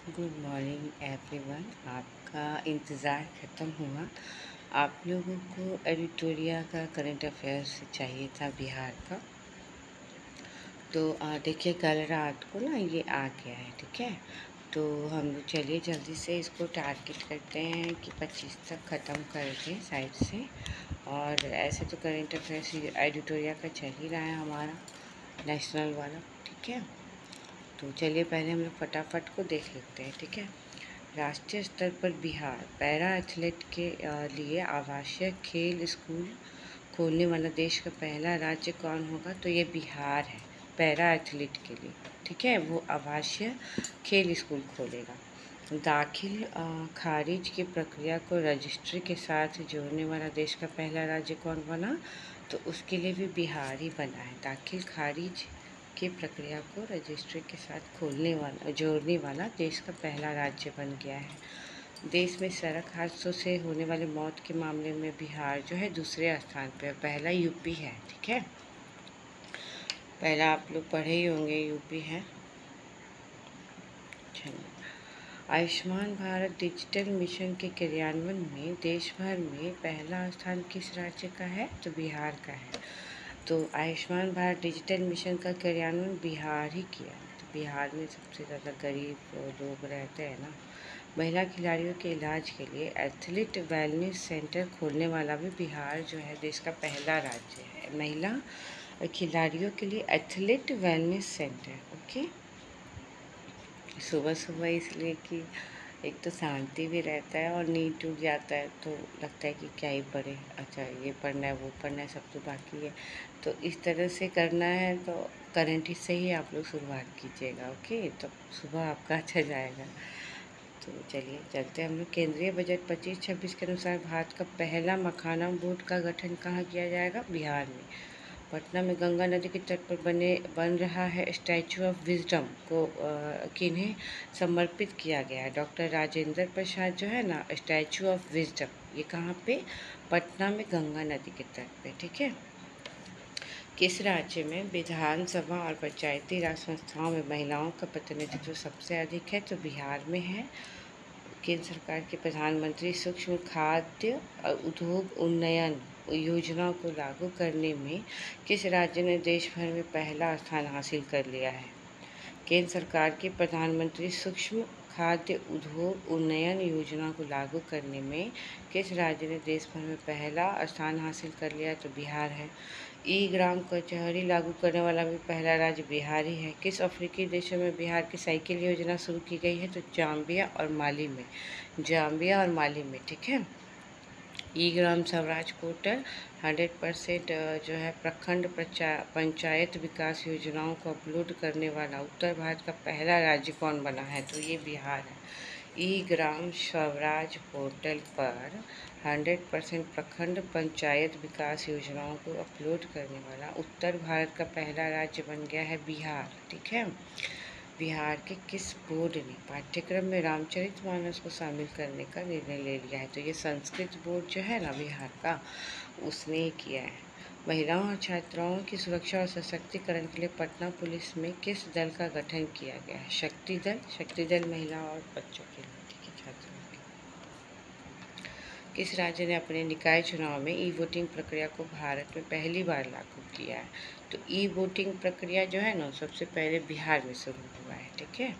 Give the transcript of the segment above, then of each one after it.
Good morning everyone. आपका इंतज़ार ख़त्म हुआ। आप लोगों को एडिटोरिया का करंट अफेयर्स चाहिए था बिहार का। तो देखिए कल रात को ना ये आ गया है, ठीक है। तो हम लोग चलिए जल्दी से इसको टारगेट करते हैं कि 25 तक ख़त्म कर दें साइड से। और ऐसे तो करंट अफेयर्स एडिटोरिया का चल ही रहा है हमारा नेशनल वाला, ठीक है। तो चलिए पहले हम लोग फटाफट को देख लेते हैं, ठीक है। राष्ट्रीय स्तर पर बिहार पैरा एथलीट के लिए आवासीय खेल स्कूल खोलने वाला देश का पहला राज्य कौन होगा? तो ये बिहार है पैरा एथलीट के लिए, ठीक है। वो आवासीय खेल स्कूल खोलेगा। दाखिल खारिज की प्रक्रिया को रजिस्ट्री के साथ जोड़ने वाला देश का पहला राज्य कौन बना? तो उसके लिए भी बिहार ही बना है। दाखिल खारिज की प्रक्रिया को रजिस्ट्री के साथ जोड़ने वाला देश का पहला राज्य बन गया है। देश में सड़क हादसों से होने वाले मौत के मामले में बिहार जो है दूसरे स्थान पर, पहला यूपी है, ठीक है। पहला आप लोग पढ़े ही होंगे, यूपी है। चलिए, आयुष्मान भारत डिजिटल मिशन के क्रियान्वयन में देश भर में पहला स्थान किस राज्य का है? तो बिहार का है। तो आयुष्मान भारत डिजिटल मिशन का क्रियान्वयन बिहार ही किया है। तो बिहार में सबसे ज़्यादा गरीब लोग रहते हैं ना। महिला खिलाड़ियों के इलाज के लिए एथलीट वेलनेस सेंटर खोलने वाला भी बिहार जो है देश का पहला राज्य है। महिला खिलाड़ियों के लिए एथलीट वेलनेस सेंटर, ओके। सुबह सुबह इसलिए कि एक तो शांति भी रहता है और नींद टूट जाता है तो लगता है कि क्या ही पढ़े, अच्छा ये पढ़ना है वो पढ़ना है, सब तो बाकी है। तो इस तरह से करना है तो करंट से ही आप लोग शुरुआत कीजिएगा, ओके। तो सुबह आपका अच्छा जाएगा। तो चलिए चलते हैं हम लोग। केंद्रीय बजट 25-26 के अनुसार भारत का पहला मखाना बोर्ड का गठन कहाँ किया जाएगा? बिहार में। पटना में गंगा नदी के तट पर बन रहा है स्टैचू ऑफ विजडम को किन्हें समर्पित किया गया है? डॉक्टर राजेंद्र प्रसाद जो है ना, स्टैचू ऑफ विजडम ये कहाँ पे? पटना में गंगा नदी के तट पे, ठीक है। किस राज्य में विधानसभा और पंचायती राज संस्थाओं में महिलाओं का प्रतिनिधित्व सबसे अधिक है? तो बिहार में है। केंद्र सरकार के प्रधानमंत्री सूक्ष्म खाद्य उद्योग उन्नयन योजना को लागू करने में किस राज्य ने देश भर में पहला स्थान हासिल कर लिया है? केंद्र सरकार की प्रधानमंत्री सूक्ष्म खाद्य उद्योग उन्नयन योजना को लागू करने में किस राज्य ने देश भर में पहला स्थान हासिल कर लिया? तो बिहार है। ई ग्राम कचहरी लागू करने वाला भी पहला राज्य बिहार ही है। किस अफ्रीकी देशों में बिहार की साइकिल योजना शुरू की गई है? तो जाम्बिया और माली में। जाम्बिया और माली में, ठीक है। ई ग्राम स्वराज पोर्टल 100% जो है प्रखंड पंचायत विकास योजनाओं को अपलोड करने वाला उत्तर भारत का पहला राज्य कौन बना है? तो ये बिहार है। ई ग्राम स्वराज पोर्टल पर 100% प्रखंड पंचायत विकास योजनाओं को अपलोड करने वाला उत्तर भारत का पहला राज्य बन गया है बिहार, ठीक है। बिहार के किस बोर्ड ने पाठ्यक्रम में रामचरितमानस को शामिल करने का निर्णय ले लिया है? तो ये संस्कृत बोर्ड जो है ना बिहार का, उसने ही किया है। महिलाओं और छात्राओं की सुरक्षा और सशक्तिकरण के लिए पटना पुलिस में किस दल का गठन किया गया है? शक्ति दल महिला और बच्चों के लिए, ठीक है, छात्रों के। किस राज्य ने अपने निकाय चुनाव में ई वोटिंग प्रक्रिया को भारत में पहली बार लागू किया है? तो ई वोटिंग प्रक्रिया जो है ना सबसे पहले बिहार में शुरू हुआ है, ठीक है।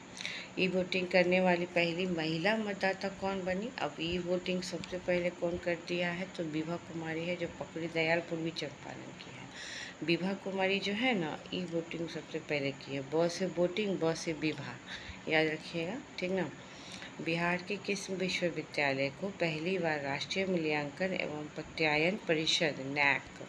ई वोटिंग करने वाली पहली महिला मतदाता कौन बनी? अब ई वोटिंग सबसे पहले कौन कर दिया है? तो विभा कुमारी है, जो पकड़ी दयाल पूर्वी चंपारण की है। विभा कुमारी जो है ना, ई वोटिंग सबसे पहले की है। ब से वोटिंग, ब से विभा, याद रखिएगा, ठीक ना। बिहार के किस विश्वविद्यालय को पहली बार राष्ट्रीय मूल्यांकन एवं प्रत्यायन परिषद नैक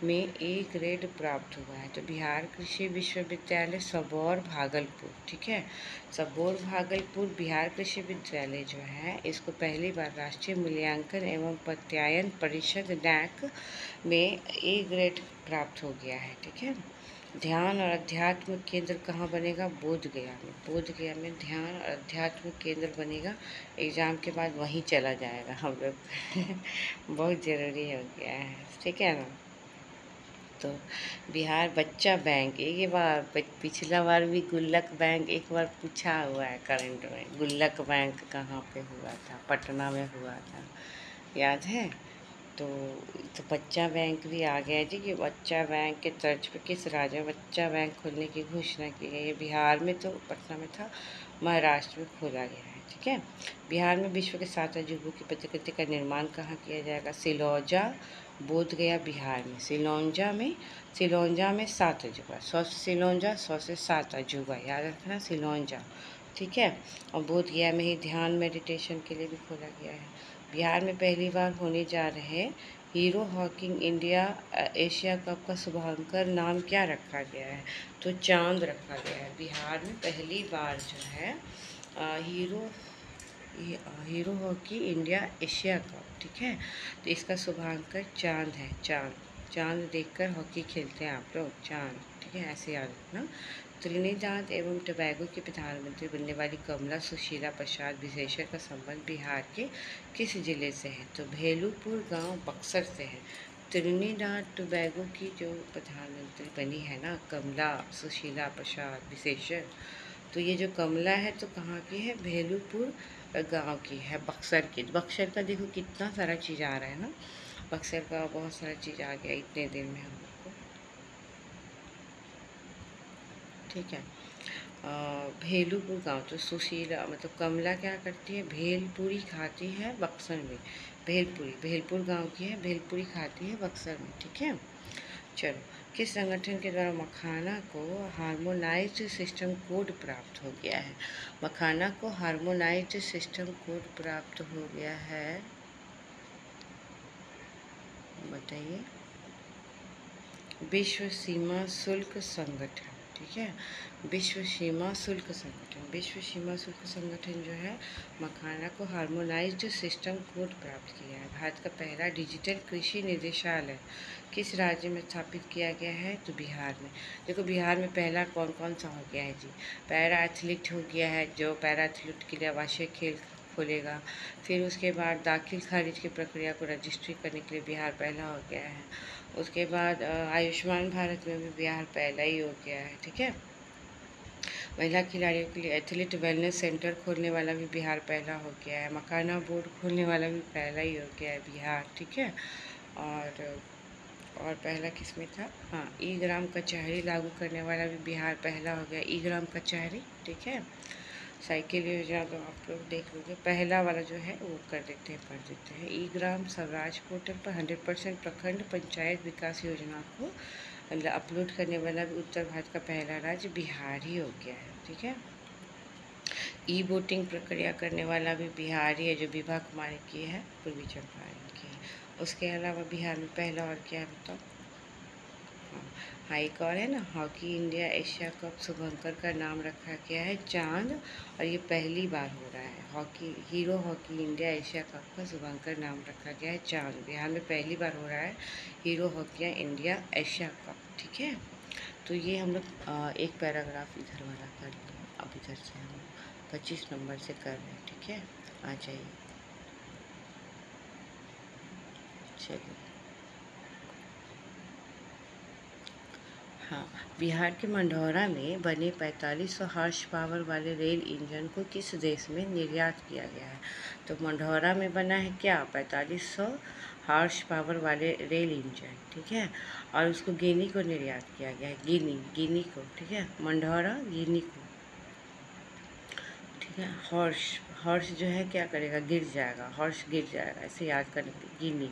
में ए ग्रेड प्राप्त हुआ है? तो बिहार कृषि विश्वविद्यालय सबौर भागलपुर, ठीक है। सबौर भागलपुर बिहार कृषि विद्यालय जो है इसको पहली बार राष्ट्रीय मूल्यांकन एवं प्रत्यायन परिषद नैक में ए ग्रेड प्राप्त हो गया है, ठीक है। ध्यान और अध्यात्म केंद्र कहाँ बनेगा? बोध गया में। बोध गया में ध्यान और अध्यात्म केंद्र बनेगा। एग्ज़ाम के बाद वहीं चला जाएगा हम लोग बहुत ज़रूरी हो गया है, ठीक है ना। तो बिहार बच्चा बैंक, एक बार पिछला बार भी गुल्लक बैंक एक बार पूछा हुआ है करंट में, गुल्लक बैंक कहाँ पे हुआ था, पटना में हुआ था, याद है। तो बच्चा बैंक भी आ गया जी, कि बच्चा बैंक के तर्ज पे किस राज्य में बच्चा बैंक खोलने की घोषणा की गई है। बिहार में तो पटना में था, महाराष्ट्र में खोला गया है, ठीक है। बिहार में विश्व के 7 अजूबों की प्रतिकृति का निर्माण कहाँ किया जाएगा? सिलौजा, बोधगया, बिहार में। सिलौंजा में 7 अजूबा, 100 से सिलौंजा, 100 से 7 अजूबा, याद रखना सिलौंजा, ठीक है। और बोधगया में ही ध्यान मेडिटेशन के लिए भी खोला गया है। बिहार में पहली बार होने जा रहे hero Hawking India Asia cup का शुभांकर नाम क्या रखा गया है? तो चांद रखा गया है। बिहार में पहली बार जो है hero hero hockey India Asia cup, ठीक है। तो इसका शुभांकर चांद है, चांद। चांद देखकर हॉकी खेलते हैं आप लोग, चांद, ठीक है, ऐसे याद रखना। त्रिनिदाद एवं टोबैगो की प्रधानमंत्री बनने वाली कमला सुशीला प्रसाद विशेषर का संबंध बिहार के किस जिले से है? तो भेलूपुर गांव बक्सर से है। त्रिनिदाद टोबैगो की जो प्रधानमंत्री बनी है ना, कमला सुशीला प्रसाद विशेषर, तो ये जो कमला है तो कहाँ की है? भेलूपुर गांव की है, बक्सर की। बक्सर का देखो कितना सारा चीज़ आ रहा है ना, बक्सर का बहुत सारा चीज़ आ गया इतने दिन में हम लोग को, ठीक है। भेलूपुर गांव, तो सुशीला मतलब कमला क्या करती है? भेलपुरी खाती है बक्सर में, भेलपुरी, भेलपुर गांव की है, भेलपुरी खाती है बक्सर में, ठीक है। चलो, किस संगठन के द्वारा मखाना को हार्मोनाइज्ड सिस्टम कोड प्राप्त हो गया है? मखाना को हार्मोनाइज्ड सिस्टम कोड प्राप्त हो गया है, बताइए। विश्व सीमा शुल्क संगठन, ठीक है, विश्व सीमा शुल्क संगठन। विश्व सीमा शुल्क संगठन जो है मखाना को हार्मोनाइज्ड सिस्टम कोड प्राप्त किया है। भारत का पहला डिजिटल कृषि निदेशालय किस राज्य में स्थापित किया गया है? तो बिहार में। देखो बिहार में पहला कौन कौन सा हो गया है जी? पैरा एथलीट हो गया है, जो पैरा एथलीट के लिए आवासीय खेल खोलेगा। फिर उसके बाद दाखिल खारिज की प्रक्रिया को रजिस्ट्री करने के लिए बिहार पहला हो गया है। उसके बाद आयुष्मान भारत में भी बिहार पहला ही हो गया है, ठीक है। महिला खिलाड़ियों के लिए एथलीट वेलनेस सेंटर खोलने वाला भी बिहार पहला हो गया है। मखाना बोर्ड खोलने वाला भी पहला ही हो गया है बिहार, ठीक है। और पहला किसमें था? हाँ, ई ग्राम कचहरी लागू करने वाला भी बिहार पहला हो गया, ई ग्राम कचहरी, ठीक है। साइकिल योजना तो आप लोग देख लोगे, पहला वाला जो है वो कर देते हैं, पढ़ देते हैं। ई ग्राम स्वराज पोर्टल पर 100% प्रखंड पंचायत विकास योजना को अपलोड करने वाला भी उत्तर भारत का पहला राज्य बिहार ही हो गया है, ठीक है। ई वोटिंग प्रक्रिया करने वाला भी बिहार ही है, जो विभा कुमारी की है, पूर्वी चंपारण की है। उसके अलावा बिहार में पहला और क्या है बताओ? हाँ, एक और है ना, हॉकी इंडिया एशिया कप शुभंकर का नाम रखा गया है चांद, और ये पहली बार हो रहा है। Hockey hero hockey India Asia cup का शुभंकर नाम रखा गया है चांद, बिहार में पहली बार हो रहा है hero hockey India Asia cup, ठीक है। तो ये हम लोग एक पैराग्राफ इधर वाला कर लिया, अब इधर से हम 25 नंबर से कर रहे हैं, ठीक है। आ जाइए, चलिए। हाँ, बिहार के मंढौरा में बने 4500 हॉर्स पावर वाले रेल इंजन को किस देश में निर्यात किया गया है? तो मंढौरा में बना है क्या? 4500 हॉर्स पावर वाले रेल इंजन, ठीक है। और उसको गिनी को निर्यात किया गया है, गिनी को, ठीक है, मंढौरा गिनी को, ठीक है। हॉर्स, हॉर्स जो है क्या करेगा? गिर जाएगा, हॉर्स गिर जाएगा, ऐसे याद करने के लिए गिनी।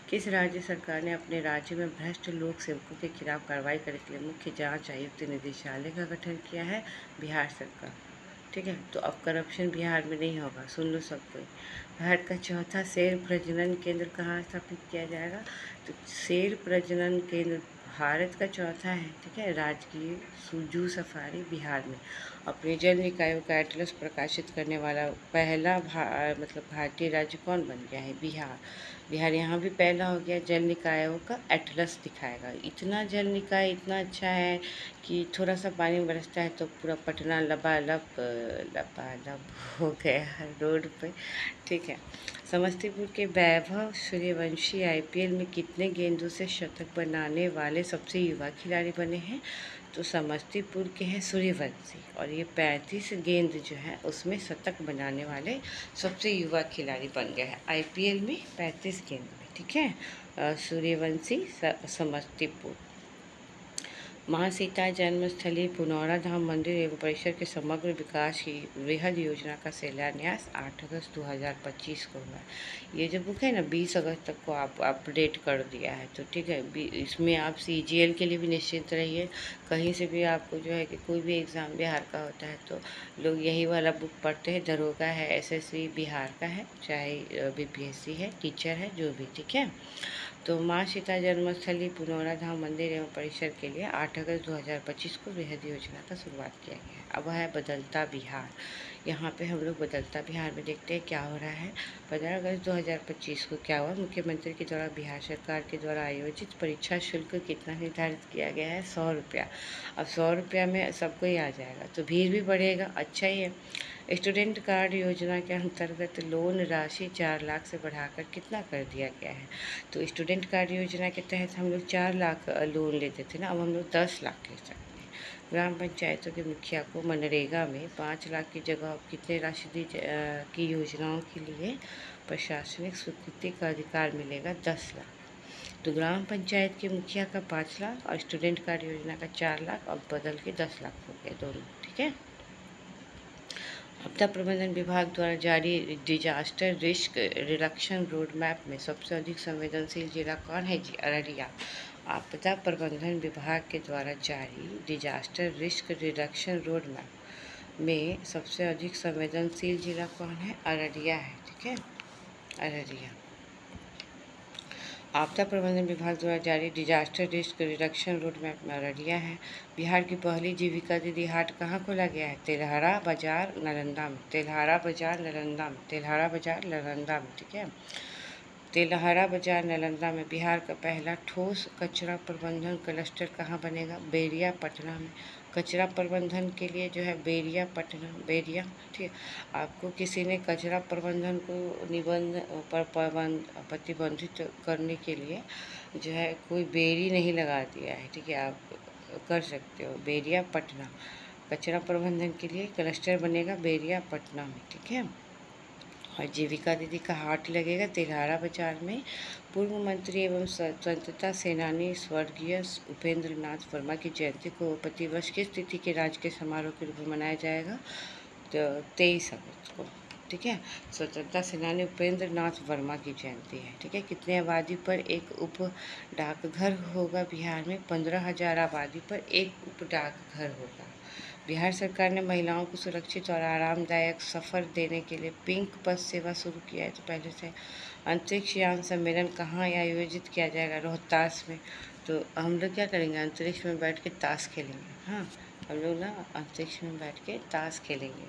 किस राज्य सरकार ने अपने राज्य में भ्रष्ट लोक सेवकों के खिलाफ कार्रवाई करने के लिए मुख्य जांच आयुक्त निदेशालय का गठन किया है? बिहार सरकार, ठीक है। तो अब करप्शन बिहार में नहीं होगा, सुन लो सब कोई। भारत का चौथा शेर प्रजनन केंद्र कहाँ स्थापित किया जाएगा? तो शेर प्रजनन केंद्र भारत का चौथा है, ठीक है, राजकीय जू सफारी बिहार में। अपने जल निकायों का एटलस प्रकाशित करने वाला पहला मतलब भारतीय राज्य कौन बन गया है? बिहार। बिहार यहाँ भी पहला हो गया, जल निकायों का एटलस दिखाएगा। इतना जल निकाय इतना अच्छा है कि थोड़ा सा पानी बरसता है तो पूरा पटना लबालब लबालब हो गया है रोड पे। ठीक है। समस्तीपुर के वैभव सूर्यवंशी आईपीएल में कितने गेंदों से शतक बनाने वाले सबसे युवा खिलाड़ी बने हैं? तो समस्तीपुर के हैं सूर्यवंशी, और ये 35 गेंद जो है उसमें शतक बनाने वाले सबसे युवा खिलाड़ी बन गए हैं आईपीएल में 35 गेंद में। ठीक है, सूर्यवंशी समस्तीपुर। माँ सीता जन्मस्थली पुनौरा धाम मंदिर एवं परिसर के समग्र विकास की वृहद योजना का शिलान्यास 8 अगस्त 2025 को हुआ। ये जो बुक है ना 20 अगस्त तक को आप अपडेट कर दिया है, तो ठीक है, इसमें आप सीजीएल के लिए भी निश्चिंत रहिए। कहीं से भी आपको जो है कि कोई भी एग्ज़ाम बिहार का होता है तो लोग यही वाला बुक पढ़ते हैं। दरोगा है, एसएससी बिहार का है, चाहे बीपीएससी है, टीचर है, जो भी। ठीक है, तो माँ सीता जन्मस्थली पुनौरा धाम मंदिर एवं परिसर के लिए 8 अगस्त 2025 को वृहद योजना का शुरुआत किया गया है। अब है बदलता बिहार। यहाँ पे हम लोग बदलता बिहार में देखते हैं क्या हो रहा है। 15 अगस्त 2025 को क्या हुआ? मुख्यमंत्री के द्वारा बिहार सरकार के द्वारा आयोजित परीक्षा शुल्क कितना निर्धारित किया गया है? 100 रुपया। अब 100 रुपया में सबको ही आ जाएगा तो भीड़ भी बढ़ेगा, अच्छा ही है। स्टूडेंट कार्ड योजना के अंतर्गत लोन राशि 4 लाख से बढ़ाकर कितना कर दिया गया है? तो स्टूडेंट कार्ड योजना के तहत हम लोग 4 लाख लोन लेते थे ना, अब हम लोग 10 लाख ले सकते हैं। ग्राम पंचायतों के मुखिया को मनरेगा में 5 लाख की जगह अब कितने राशि की योजनाओं के लिए प्रशासनिक स्वीकृति का अधिकार मिलेगा? 10 लाख। तो ग्राम पंचायत के मुखिया का 5 लाख और स्टूडेंट कार्ड योजना का 4 लाख अब बदल के 10 लाख हो गए दोनों। ठीक है। आपदा प्रबंधन विभाग द्वारा जारी disaster risk reduction road map में सबसे अधिक संवेदनशील जिला कौन है? जी, अररिया। आपदा प्रबंधन विभाग के द्वारा जारी disaster risk reduction road map में सबसे अधिक संवेदनशील जिला कौन है? अररिया है। ठीक है, अररिया। आपदा प्रबंधन विभाग द्वारा जारी disaster risk reduction road map में अररिया है। बिहार की पहली जीविका दीदी हाट कहाँ खोला गया है? तेल्हारा बाजार नालंदा में। तेल्हारा बाजार नालंदा में। तेल्हारा बाजार नालंदा में। ठीक है, तेल्हारा बाजार नालंदा में। बिहार का पहला ठोस कचरा प्रबंधन क्लस्टर कहाँ बनेगा? बेरिया पटना में। कचरा प्रबंधन के लिए जो है बेरिया पटना, बेरिया। ठीक है, आपको किसी ने कचरा प्रबंधन को निबंध पर प्रतिबंधित करने के लिए जो है कोई बेरी नहीं लगा दिया है। ठीक है, आप कर सकते हो। बेरिया पटना कचरा प्रबंधन के लिए क्लस्टर बनेगा बेरिया पटना में। ठीक है, और जीविका दीदी का हाट लगेगा तेल्हारा बाजार में। पूर्व मंत्री एवं स्वतंत्रता सेनानी स्वर्गीय उपेंद्र नाथ वर्मा की जयंती को प्रतिवर्ष किस तिथि के राजकीय समारोह के रूप में मनाया जाएगा? तो 23 अगस्त को। ठीक है, स्वतंत्रता सेनानी उपेंद्र नाथ वर्मा की जयंती है। ठीक है, कितने आबादी पर एक उप डाकघर होगा? बिहार में 15,000 आबादी पर एक उप डाकघर होगा। बिहार सरकार ने महिलाओं को सुरक्षित और आरामदायक सफ़र देने के लिए पिंक बस सेवा शुरू किया है। तो पहले से अंतरिक्ष यान सम्मेलन कहाँ आयोजित किया जाएगा? रोहतास में। तो हम लोग क्या करेंगे? अंतरिक्ष में बैठ के ताश खेलेंगे। हाँ, हम लोग ना अंतरिक्ष में बैठ के ताश खेलेंगे।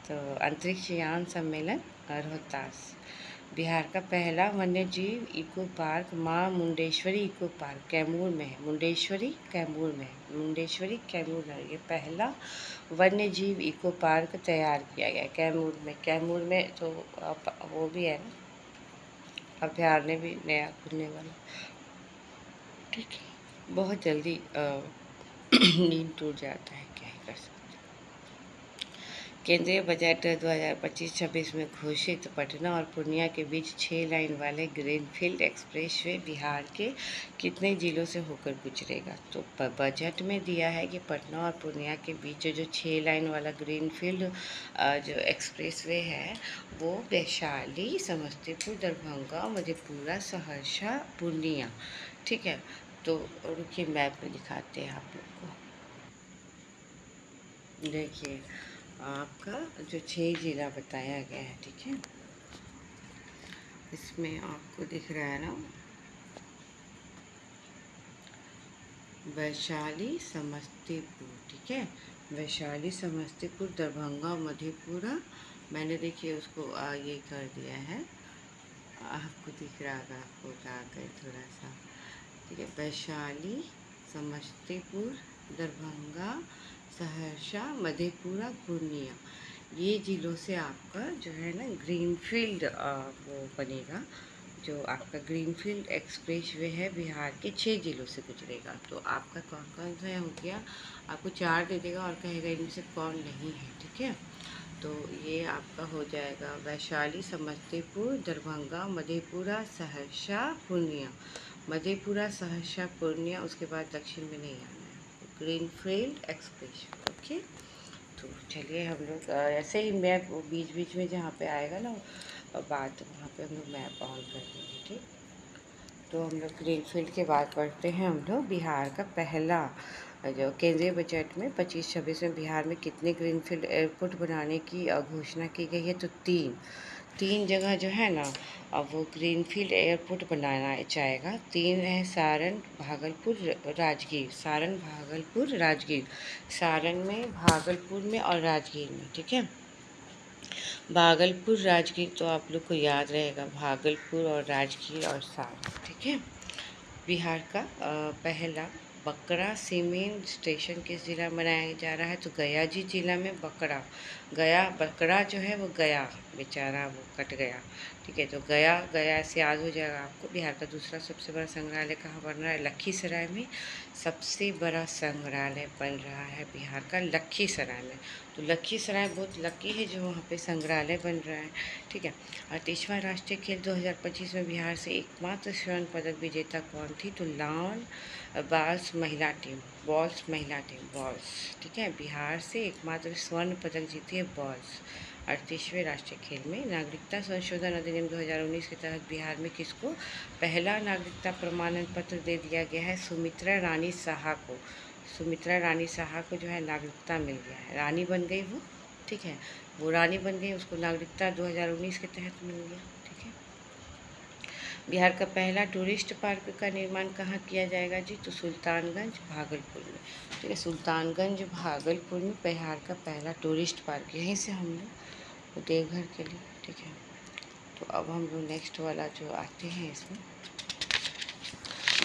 तो अंतरिक्ष यान सम्मेलन रोहतास। बिहार का पहला वन्यजीव इको पार्क माँ मुंडेश्वरी इको पार्क कैमूर में है। मुंडेश्वरी कैमूर में है। मुंडेश्वरी कैमूर में ये पहला वन्यजीव इको पार्क तैयार किया गया कैमूर में। कैमूर में तो वो भी है ना, अभ्यारण्य भी नया खुलने वाला। ठीक है, बहुत जल्दी नींद टूट जाता है, क्या ही कर सकते। केंद्रीय बजट 2025-26 में घोषित पटना और पूर्णिया के बीच 6 लाइन वाले ग्रीनफील्ड एक्सप्रेसवे बिहार के कितने जिलों से होकर गुजरेगा? तो बजट में दिया है कि पटना और पूर्णिया के बीच जो 6 लाइन वाला ग्रीनफील्ड जो एक्सप्रेसवे है वो वैशाली, समस्तीपुर, दरभंगा, मधेपुरा, सहरसा, पूर्णिया। ठीक है, तो रुकिए मैप में दिखाते हैं आप लोग को। देखिए, आपका जो 6 ज़िला बताया गया है, ठीक है, इसमें आपको दिख रहा है ना वैशाली, समस्तीपुर। ठीक है, वैशाली, समस्तीपुर, दरभंगा, मधेपुरा। मैंने देखिए उसको ये कर दिया है, आपको दिख रहा होगा, आपको उठा कर थोड़ा सा। ठीक है, वैशाली, समस्तीपुर, दरभंगा, सहरसा, मधेपुरा, पूर्णिया, ये ज़िलों से आपका जो है ना ग्रीनफील्ड वो बनेगा, जो आपका ग्रीनफील्ड एक्सप्रेस वे है, बिहार के 6 ज़िलों से गुजरेगा। तो आपका कौन कौन सा हो गया, आपको 4 दे देगा और कहेगा इनमें से कौन नहीं है। ठीक है, तो ये आपका हो जाएगा वैशाली, समस्तीपुर, दरभंगा, मधेपुरा, सहरसा, पूर्णिया। मधेपुरा, सहरसा, पूर्णिया, उसके बाद दक्षिण में नहीं आना है, ग्रीनफील्ड एक्सप्रेस। ओके, तो चलिए हम लोग ऐसे ही मैप बीच बीच में जहाँ पे आएगा ना बात, वहाँ पे हम लोग मैप ऑन कर देंगे। ठीक, तो हम लोग ग्रीनफील्ड के बाद पढ़ते हैं हम लोग बिहार का पहला जो केंद्रीय बजट में 25-26 में बिहार में कितने ग्रीनफील्ड एयरपोर्ट बनाने की घोषणा की गई है। तो तीन जगह जो है ना, अब वो ग्रीनफील्ड एयरपोर्ट बनाना चाहेगा। 3 है, सारण, भागलपुर, राजगीर। सारण, भागलपुर, राजगीर। सारण में, भागलपुर में और राजगीर में। ठीक है, भागलपुर, राजगीर तो आप लोग को याद रहेगा, भागलपुर और राजगीर और सारण। ठीक है, बिहार का पहला बकरा सीमेंट स्टेशन किस जिला में बनाया जा रहा है। तो गया जी जिला में बकरा, गया बकरा जो है वो गया, बेचारा वो कट गया। ठीक है, तो गया, गया से याद हो जाएगा आपको। बिहार का दूसरा सबसे बड़ा संग्रहालय कहाँ बन रहा है, लखीसराय में। सबसे बड़ा संग्रहालय बन रहा है बिहार का लखीसराय में। तो लखीसराय बहुत लकी है जो वहाँ पे संग्रहालय बन रहा है। ठीक है, 38वां राष्ट्रीय खेल 2025 में बिहार से एकमात्र स्वर्ण पदक विजेता कौन थी। तो लॉन बॉल्स महिला टीम, बॉल्स। ठीक है, बिहार से एकमात्र स्वर्ण पदक जीती है बॉल्स 38वें राष्ट्रीय खेल में। नागरिकता संशोधन अधिनियम 2019 के तहत बिहार में किसको पहला नागरिकता प्रमाण पत्र दे दिया गया है। सुमित्रा रानी साहा को। सुमित्रा रानी साहा को जो है नागरिकता मिल गया है, रानी बन गई वो। ठीक है, वो रानी बन गई, उसको नागरिकता 2019 के तहत मिल गया। ठीक है, बिहार का पहला टूरिस्ट पार्क का निर्माण कहाँ किया जाएगा जी। तो सुल्तानगंज, भागलपुर में। ठीक है, सुल्तानगंज, भागलपुर में बिहार का पहला टूरिस्ट पार्क, यहीं से हम लोग देवघर के लिए। ठीक है, तो अब हम लोग नेक्स्ट वाला जो आते हैं, इसमें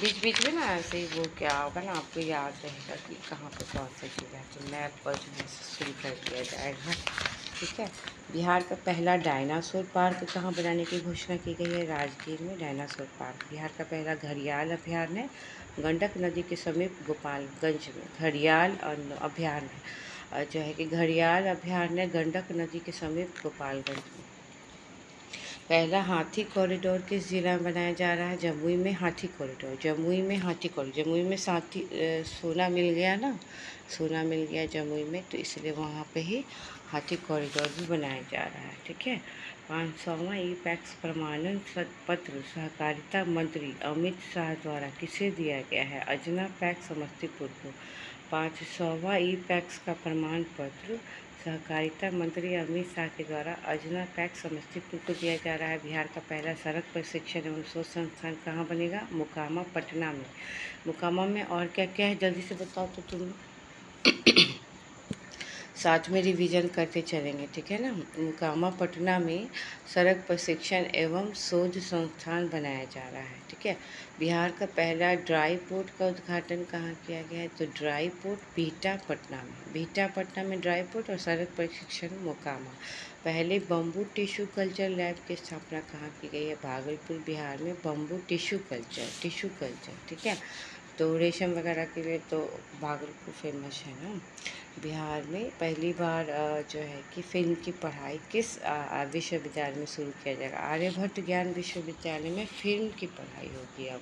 बीच बीच में ना ऐसे ही वो क्या होगा ना, आपको याद रहेगा कि कहाँ पे कौन सा चीज़ है, तो मैप पर जो है शुरू कर दिया जाएगा। ठीक है, बिहार का पहला डायनासोर पार्क कहाँ बनाने की घोषणा की गई है। राजगीर में डायनासोर पार्क। बिहार का पहला घड़ियाल अभयारण्य गंडक नदी के समीप गोपालगंज में। घड़ियाल अभयारण्य जो है कि घड़ियाल अभयारण्य गंडक नदी के समीप गोपालगंज में। पहला हाथी कॉरिडोर किस जिला में बनाया जा रहा है। जमुई में हाथी कॉरिडोर, जमुई में हाथी कॉरिडोर। जमुई में सोना मिल गया ना, सोना मिल गया जमुई में, तो इसलिए वहाँ पे ही हाथी कॉरिडोर भी बनाया जा रहा है। ठीक है, 500वां ई पैक्स प्रमाणन पत्र सहकारिता मंत्री अमित शाह द्वारा किसे दिया गया है। अजना पैक्स समस्तीपुर को। 500वां ई पैक्स का प्रमाण पत्र सहकारिता मंत्री अमित शाह के द्वारा अजना पैक्स समस्तीपुर को दिया जा रहा है। बिहार का पहला सड़क प्रशिक्षण एवं शोध संस्थान कहाँ बनेगा। मोकामा, पटना में। मोकामा में और क्या क्या है, जल्दी से बताओ तो तुम साथ में रिवीजन करते चलेंगे। ठीक है ना, मोकामा, पटना में सड़क प्रशिक्षण एवं शोध संस्थान बनाया जा रहा है। ठीक है, बिहार का पहला ड्राई पोर्ट का उद्घाटन कहाँ किया गया है। तो ड्राई पोर्ट बिहटा, पटना में। बिहटा, पटना में ड्राई पोर्ट और सड़क प्रशिक्षण मोकामा। पहले बम्बू टिश्यू कल्चर लैब की स्थापना कहाँ की गई है। भागलपुर, बिहार में बम्बू टिश्यू कल्चर। ठीक है, तो रेशम वगैरह के लिए तो भागलपुर फेमस है ना। बिहार में पहली बार जो है कि फिल्म की पढ़ाई किस विश्वविद्यालय में शुरू किया जाएगा। आर्यभट्ट ज्ञान विश्वविद्यालय में फिल्म की पढ़ाई होगी। अब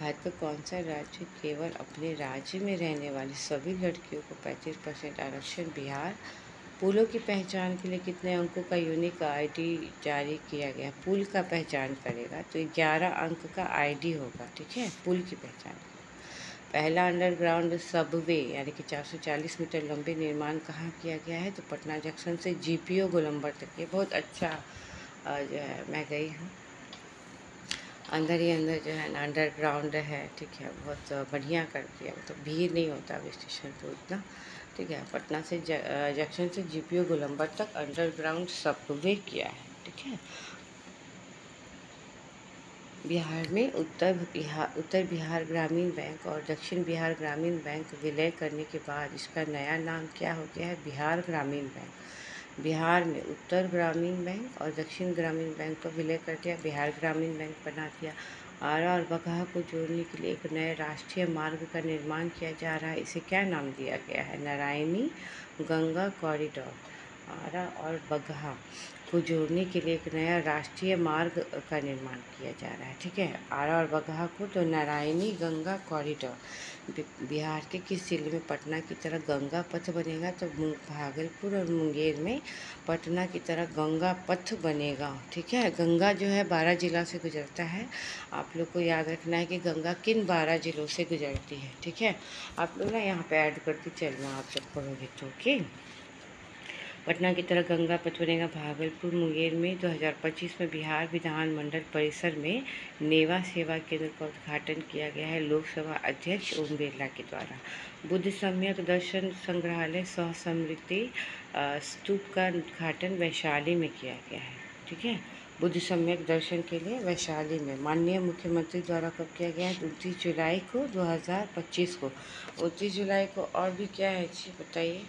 भारत का कौन सा राज्य केवल अपने राज्य में रहने वाली सभी लड़कियों को 35% आरक्षण। बिहार। पुलों की पहचान के लिए कितने अंकों का यूनिक आईडी जारी किया गया। पुल का पहचान करेगा तो 11 अंक का आईडी होगा। ठीक है, पुल की पहचान। पहला अंडरग्राउंड सबवे यानी कि 440 मीटर लंबे निर्माण कहाँ किया गया है। तो पटना जंक्शन से जीपीओ गोलंबर तक। ये बहुत अच्छा जो है, मैं गई हूँ, अंदर ही अंदर जो है ना अंडरग्राउंड है। ठीक है, बहुत बढ़िया कर दिया, मतलब भीड़ नहीं होता अब स्टेशन पर उतना। ठीक है। पटना से जंक्शन से जीपीओ गोलंबर तक अंडरग्राउंड सबवे किया है, ठीक है। बिहार में उत्तर बिहार ग्रामीण बैंक और दक्षिण बिहार ग्रामीण बैंक विलय करने के बाद इसका नया नाम क्या हो गया है? बिहार ग्रामीण बैंक। बिहार में उत्तर ग्रामीण बैंक और दक्षिण ग्रामीण बैंक को विलय कर दिया, बिहार ग्रामीण बैंक बना दिया। आरा और बगहा को जोड़ने के लिए एक नए राष्ट्रीय मार्ग का निर्माण किया जा रहा है। इसे क्या नाम दिया गया है? नारायणी गंगा कॉरिडोर। आरा और बगहा को जोड़ने के लिए एक नया राष्ट्रीय मार्ग का निर्माण किया जा रहा है, ठीक है। आरा और बगहा को तो नारायणी गंगा कॉरिडोर। बिहार के किस जिले में पटना की तरह गंगा पथ बनेगा? तो भागलपुर और मुंगेर में पटना की तरह गंगा पथ बनेगा, ठीक है। गंगा जो है 12 जिला से गुजरता है। आप लोग को याद रखना है कि गंगा किन 12 जिलों से गुजरती है, ठीक है। आप लोग ना यहाँ पे ऐड करते चलना, आप जब पढ़ोगे तो, ओके। पटना की तरह गंगा पथ बनेगा। भागलपुर मुंगेर में 2025 में बिहार विधानमंडल परिसर में नेवा सेवा केंद्र का उद्घाटन किया गया है लोकसभा अध्यक्ष ओम बिरला के द्वारा। बुद्ध सम्यक दर्शन संग्रहालय सह स्मृति स्तूप का उद्घाटन वैशाली में किया गया है, ठीक है। बुद्ध सम्यक दर्शन के लिए वैशाली में माननीय मुख्यमंत्री द्वारा कब किया गया है? 29 जुलाई को 2025 को। 29 जुलाई को और भी क्या है जी बताइए?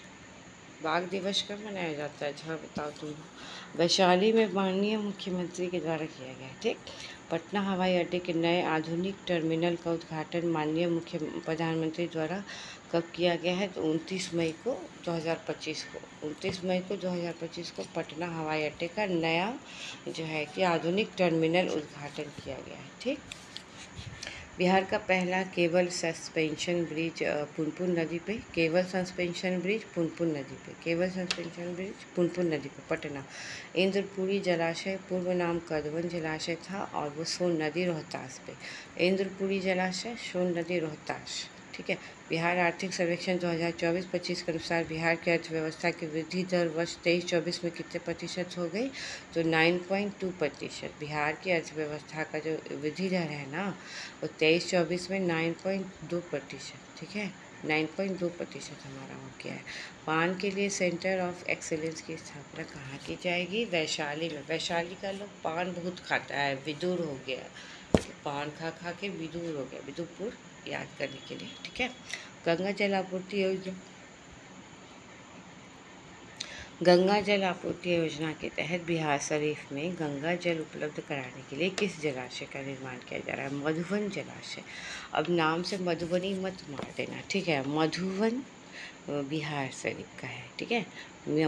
बाघ दिवस कब मनाया जाता है? अच्छा बताओ तुम। वैशाली में माननीय मुख्यमंत्री के द्वारा किया गया, ठीक। पटना हवाई अड्डे के नए आधुनिक टर्मिनल का उद्घाटन माननीय मुख्य प्रधानमंत्री द्वारा कब किया गया है? तो 29 मई को 2025 को। 29 मई को 2025 को पटना हवाई अड्डे का नया जो है कि आधुनिक टर्मिनल उद्घाटन किया गया है, ठीक। बिहार का पहला केबल सस्पेंशन ब्रिज पुनपुन नदी पे, केबल सस्पेंशन ब्रिज पुनपुन नदी पे, केबल सस्पेंशन ब्रिज पुनपुन नदी पे पटना। इंद्रपुरी जलाशय पूर्व नाम कदवन जलाशय था और वो सोन नदी रोहतास पे। इंद्रपुरी जलाशय सोन नदी रोहतास, ठीक है। बिहार आर्थिक सर्वेक्षण 2024-25 के अनुसार बिहार की अर्थव्यवस्था की वृद्धि दर वर्ष 23-24 में कितने प्रतिशत हो गई? तो 9.2%। बिहार की अर्थव्यवस्था का जो वृद्धि दर है ना वो 23-24 में 9.2%, ठीक है। 9.2% हमारा हो गया है। पान के लिए सेंटर ऑफ एक्सेलेंस की स्थापना कहाँ की जाएगी? वैशाली में। वैशाली का लोग पान बहुत खाता है, विदुर हो गया, पान खा खा के विदुर हो गया, विदुपुर याद करने के लिए, ठीक है। गंगा जल आपूर्ति योजना, गंगा जल आपूर्ति योजना के तहत बिहार शरीफ में गंगा जल उपलब्ध कराने के लिए किस जलाशय का निर्माण किया जा रहा है? मधुबन जलाशय। अब नाम से मधुबनी मत मार देना, ठीक है। मधुबन बिहार शरीफ का है, ठीक है।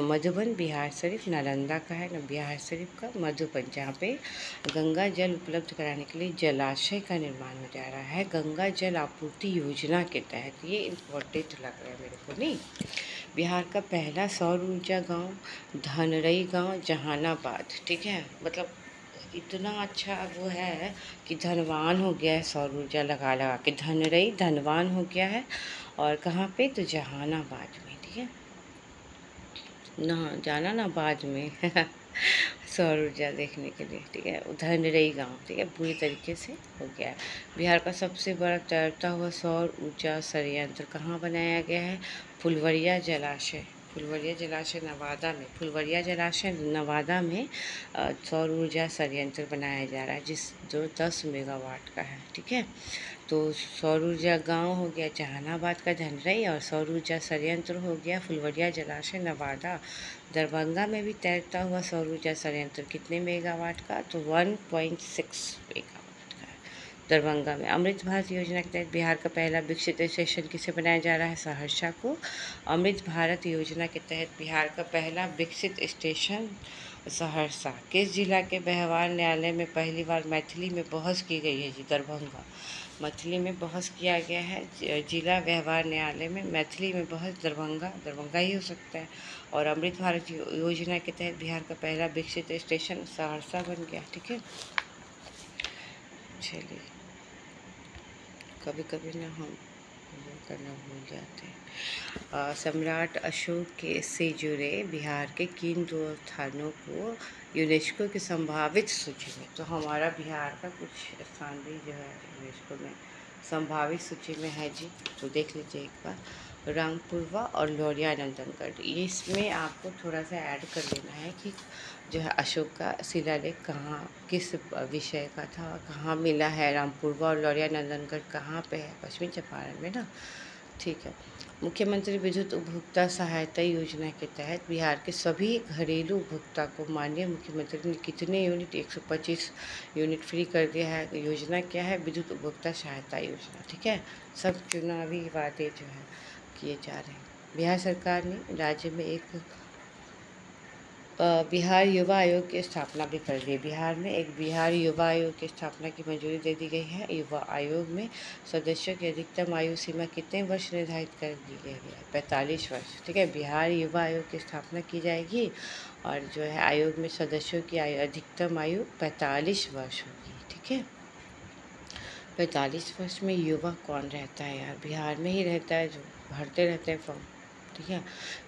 मधुबन बिहार शरीफ नालंदा का है, न बिहार शरीफ का मधुबन, जहाँ पे गंगा जल उपलब्ध कराने के लिए जलाशय का निर्माण हो जा रहा है गंगा जल आपूर्ति योजना के तहत। ये इम्पोर्टेंट लग रहा है मेरे को, नहीं। बिहार का पहला सौर ऊर्जा गांव धनरई गांव जहानाबाद, ठीक है। मतलब इतना अच्छा वो है कि धनवान हो गया है, सौर ऊर्जा लगा लगा के धनरई धनवान हो गया है। और कहाँ पे? तो जहानाबाद में, ठीक है ना, जाना ना बाद में सौर ऊर्जा देखने के लिए, ठीक है। धनरई गांव, ठीक है, पूरी तरीके से हो गया है। बिहार का सबसे बड़ा तैरता हुआ सौर ऊर्जा संयंत्र कहाँ बनाया गया है? फुलवरिया जलाशय। फुलवरिया जलाशय नवादा में, फुलवरिया जलाशय नवादा में सौर ऊर्जा संयंत्र बनाया जा रहा है जो 10 मेगावाट का है, ठीक है। तो सौर ऊर्जा गाँव हो गया जहानाबाद का धनरई और सौर ऊर्जा संयंत्र हो गया फुलवरिया जलाशय नवादा। दरभंगा में भी तैरता हुआ सौर ऊर्जा संयंत्र कितने मेगावाट का? तो 1.6 मेगावाट का है दरभंगा में। अमृत भारत योजना के तहत बिहार का पहला विकसित स्टेशन किसे बनाया जा रहा है? सहरसा को। अमृत भारत योजना के तहत बिहार का पहला विकसित स्टेशन सहरसा। किस जिला के व्यवहार न्यायालय में पहली बार मैथिली में बहस की गई है? जी दरभंगा। मैथिली में बहस किया गया है जिला व्यवहार न्यायालय में, मैथिली में बहस दरभंगा ही हो सकता है। और अमृत भारत योजना के तहत बिहार का पहला विकसित स्टेशन सहरसा बन गया, ठीक है। चलिए, कभी कभी ना हम करना भूल जाते हैं। सम्राट अशोक के से जुड़े बिहार के किन 2 स्थानों को यूनेस्को की संभावित सूची में? तो हमारा बिहार का कुछ स्थान भी जो है यूनेस्को में संभावित सूची में है जी, तो देख लीजिए एक बार। रामपुरवा और लौरिया नंदनगढ़। ये इसमें आपको थोड़ा सा ऐड कर लेना है कि जो है अशोक का शिलालेख कहाँ किस विषय का था, कहाँ मिला है, रामपुरवा और लौरिया नंदनगढ़ कहाँ पे है, पश्चिमी चंपारण में ना। ठीक है। मुख्यमंत्री विद्युत उपभोक्ता सहायता योजना के तहत बिहार के सभी घरेलू उपभोक्ता को माननीय मुख्यमंत्री ने कितने यूनिट, 125 यूनिट फ्री कर दिया है। योजना क्या है? विद्युत उपभोक्ता सहायता योजना। ठीक है। सब चुनावी वादे जो है किए जा रहे हैं। बिहार सरकार ने राज्य में एक बिहार युवा आयोग की स्थापना भी कर दी है। बिहार में एक बिहार युवा आयोग की स्थापना की मंजूरी दे दी गई है। युवा आयोग में सदस्यों की अधिकतम आयु सीमा कितने वर्ष निर्धारित कर दी गई है? 45 वर्ष। ठीक है। बिहार युवा आयोग की स्थापना की जाएगी और जो है आयोग में सदस्यों की आयु अधिकतम आयु 45 वर्ष होगी। ठीक है। 45 वर्ष में युवा कौन रहता है यार? बिहार में ही रहता है, जो भरते रहते हैं फॉर्म। ठीक है।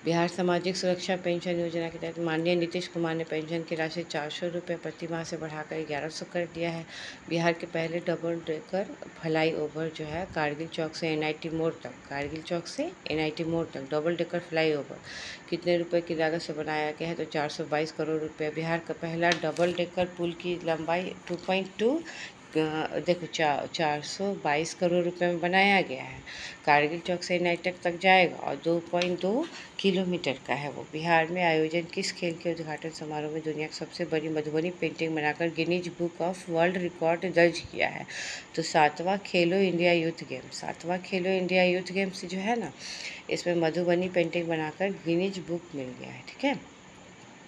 बिहार सामाजिक सुरक्षा पेंशन योजना के तहत माननीय नीतीश कुमार ने पेंशन की राशि 400 रुपये प्रति माह से बढ़ाकर 1100 कर दिया है। बिहार के पहले डबल डेकर फ्लाई ओवर जो है कारगिल चौक से NIT मोड़ तक, कारगिल चौक से NIT मोड़ तक डबल डेकर फ्लाई ओवर कितने रुपए की लागत से बनाया गया है? तो 422 करोड़ रुपये। बिहार का पहला डबल डेकर पुल की लंबाई 2.2 देखो 422 करोड़ रुपए में बनाया गया है। कारगिल चौक से NIT तक जाएगा और 2.2 किलोमीटर का है वो। बिहार में आयोजन किस खेल के उद्घाटन समारोह में दुनिया की सबसे बड़ी मधुबनी पेंटिंग बनाकर Guinness book of world record दर्ज किया है? तो 7वां खेलो इंडिया यूथ गेम्स। 7वां खेलो इंडिया यूथ गेम्स जो है ना, इसमें मधुबनी पेंटिंग बनाकर गिनीज बुक मिल गया है। ठीक है।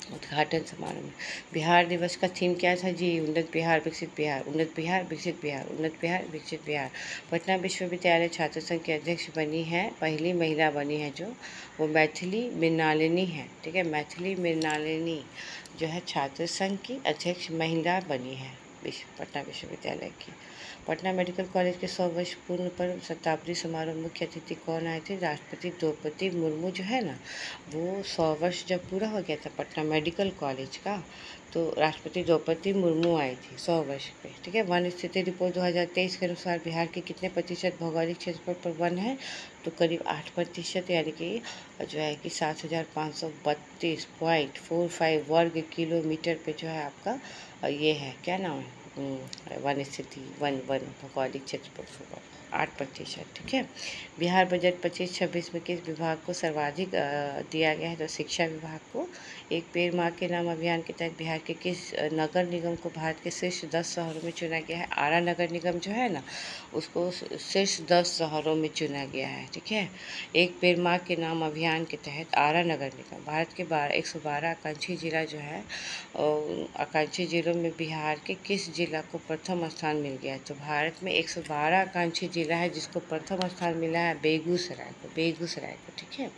उद्घाटन समारोह में बिहार दिवस का थीम क्या था जी? उन्नत बिहार विकसित बिहार, उन्नत बिहार विकसित बिहार, उन्नत बिहार विकसित बिहार। पटना विश्वविद्यालय छात्र संघ की अध्यक्ष बनी है, पहली महिला बनी है जो, वो मैथिली मृणालिनी है। ठीक है। मैथिली मृणालिनी जो है छात्र संघ की अध्यक्ष महिला बनी है पटना विश्वविद्यालय की। पटना मेडिकल कॉलेज के 100 वर्ष पूर्ण पर शताब्दी समारोह मुख्य अतिथि कौन आए थे? राष्ट्रपति द्रौपदी मुर्मू जो है ना, वो 100 वर्ष जब पूरा हो गया था पटना मेडिकल कॉलेज का, तो राष्ट्रपति द्रौपदी मुर्मू आई थी 100 वर्ष पे। ठीक है। वन स्थिति रिपोर्ट 2023 के अनुसार बिहार के कितने प्रतिशत भौगोलिक क्षेत्रफल पर वन है? तो करीब 8%, यानी कि जो है कि 7,532.45 वर्ग किलोमीटर पे जो है आपका ये है, क्या नाम है, वन स्थिति वन वन भौगोलिक क्षेत्रफल 8%। ठीक है। बिहार बजट 25-26 में किस विभाग को सर्वाधिक दिया गया है? तो शिक्षा विभाग को। एक पेड़ माँ के नाम अभियान के तहत बिहार के किस नगर निगम को भारत के शीर्ष 10 शहरों में चुना गया है? आरा नगर निगम जो है ना, उसको शीर्ष 10 शहरों में चुना गया है। ठीक है। एक पेड़ माँ के नाम अभियान के तहत आरा नगर निगम भारत के 112 आकांक्षी जिला जो है, आकांक्षी जिलों में बिहार के किस जिला को प्रथम स्थान मिल गया है? तो भारत में 112 आकांक्षी जिला है जिसको प्रथम स्थान मिला है बेगूसराय को, बेगूसराय को। ठीक है।